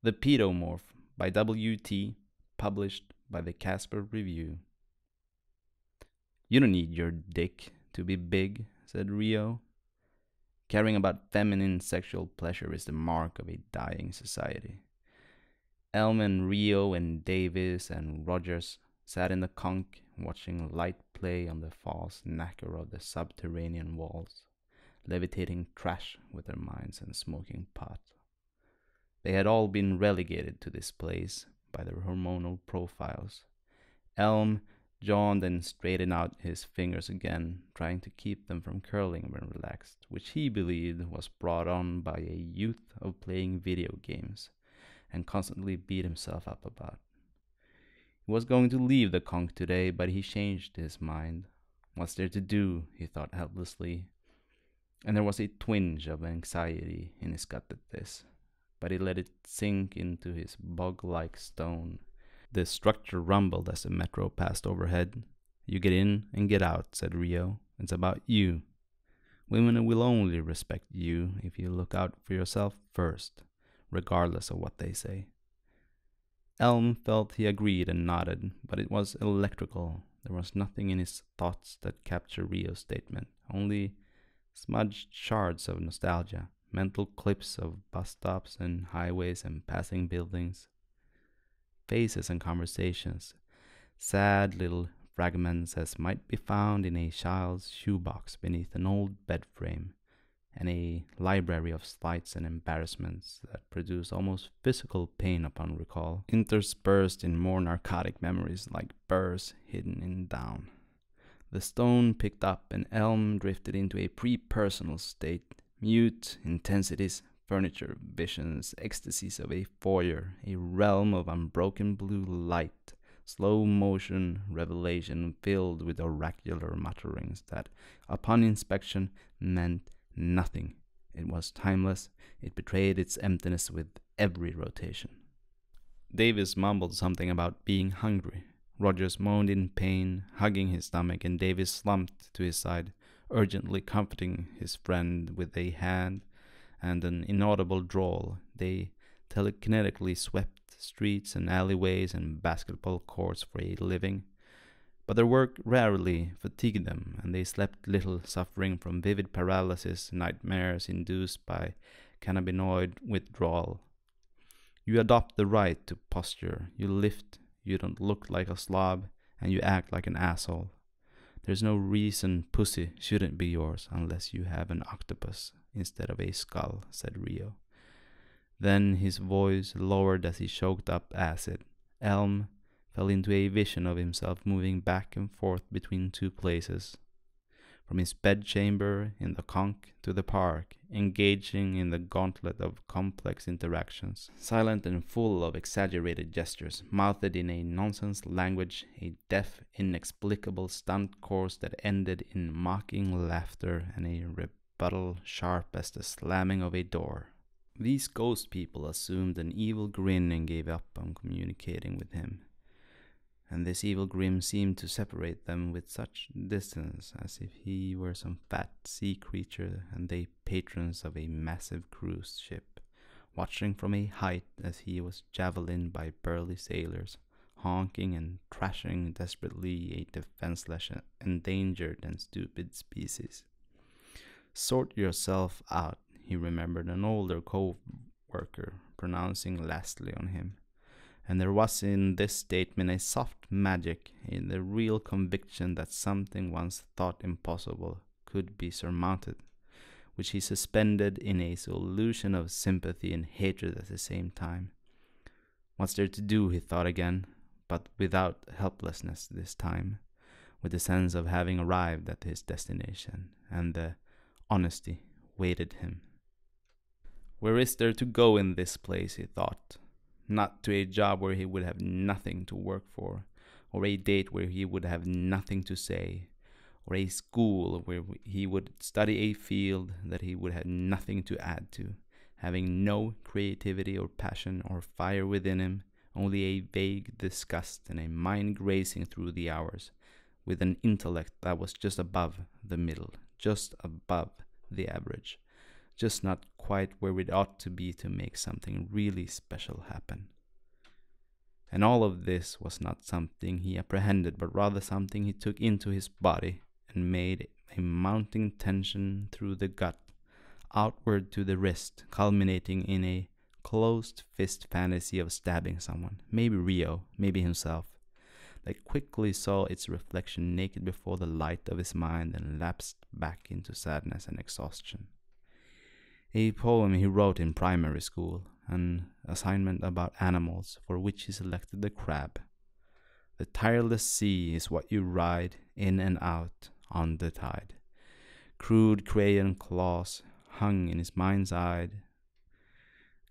The Paedomorph by W.T., published by the Casper Review. You don't need your dick to be big, said Rio. Caring about feminine sexual pleasure is the mark of a dying society. Elm and Rio and Davis and Rogers sat in the conch watching light play on the false nacre of the subterranean walls, levitating trash with their minds and smoking pot. They had all been relegated to this place by their hormonal profiles. Elm yawned and straightened out his fingers again, trying to keep them from curling when relaxed, which he believed was brought on by a youth of playing video games, and constantly beat himself up about. He was going to leave the conch today, but he changed his mind. What's there to do, he thought helplessly, and there was a twinge of anxiety in his gut at this, but he let it sink into his bog-like stone. The structure rumbled as the metro passed overhead. You get in and get out, said Rio. It's about you. Women will only respect you if you look out for yourself first, regardless of what they say. Elm felt he agreed and nodded, but it was electrical. There was nothing in his thoughts that captured Rio's statement, only smudged shards of nostalgia, mental clips of bus stops and highways and passing buildings, faces and conversations, sad little fragments as might be found in a child's shoebox beneath an old bed frame, and a library of slights and embarrassments that produce almost physical pain upon recall, interspersed in more narcotic memories like burrs hidden in down. The stone picked up and Elm drifted into a pre-personal state, mute intensities, furniture, visions, ecstasies of a foyer, a realm of unbroken blue light, slow motion revelation filled with oracular mutterings that, upon inspection, meant nothing. It was timeless. It betrayed its emptiness with every rotation. Davis mumbled something about being hungry. Rogers moaned in pain, hugging his stomach, and Davis slumped to his side, urgently comforting his friend with a hand and an inaudible drawl. They telekinetically swept streets and alleyways and basketball courts for a living, but their work rarely fatigued them, and they slept little, suffering from vivid paralysis, nightmares induced by cannabinoid withdrawal. You adopt the right to posture, you lift, you don't look like a slob, and you act like an asshole. There's no reason pussy shouldn't be yours unless you have an octopus instead of a skull, said Rio. Then his voice lowered as he choked up acid. Elm fell into a vision of himself moving back and forth between two places, from his bedchamber in the conch to the park, engaging in the gauntlet of complex interactions, silent and full of exaggerated gestures, mouthed in a nonsense language, a deaf, inexplicable stunt course that ended in mocking laughter and a rebuttal sharp as the slamming of a door. These ghost people assumed an evil grin and gave up on communicating with him, and this evil grin seemed to separate them with such distance, as if he were some fat sea creature and they patrons of a massive cruise ship, watching from a height as he was javelined by burly sailors, honking and trashing desperately a defenseless, endangered and stupid species. Sort yourself out, he remembered an older co-worker pronouncing lastly on him. And there was in this statement a soft magic, in the real conviction that something once thought impossible could be surmounted, which he suspended in a solution of sympathy and hatred at the same time. What's there to do, he thought again, but without helplessness this time, with the sense of having arrived at his destination, and the honesty waited him. Where is there to go in this place, he thought. Not to a job where he would have nothing to work for, or a date where he would have nothing to say, or a school where he would study a field that he would have nothing to add to, having no creativity or passion or fire within him, only a vague disgust and a mind grazing through the hours, with an intellect that was just above the middle, just above the average, just not quite where it ought to be to make something really special happen. And all of this was not something he apprehended, but rather something he took into his body and made a mounting tension through the gut, outward to the wrist, culminating in a closed fist fantasy of stabbing someone, maybe Rio, maybe himself, that quickly saw its reflection naked before the light of his mind and lapsed back into sadness and exhaustion. A poem he wrote in primary school, an assignment about animals for which he selected the crab. The tireless sea is what you ride in and out on the tide. Crude crayon claws hung in his mind's eye,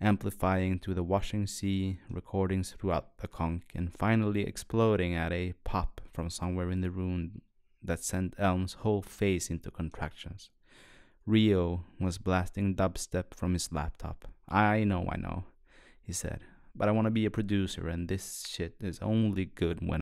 amplifying to the washing sea recordings throughout the conch, and finally exploding at a pop from somewhere in the room that sent Elm's whole face into contractions. Rio was blasting dubstep from his laptop. I know, he said, but I want to be a producer, and this shit is only good when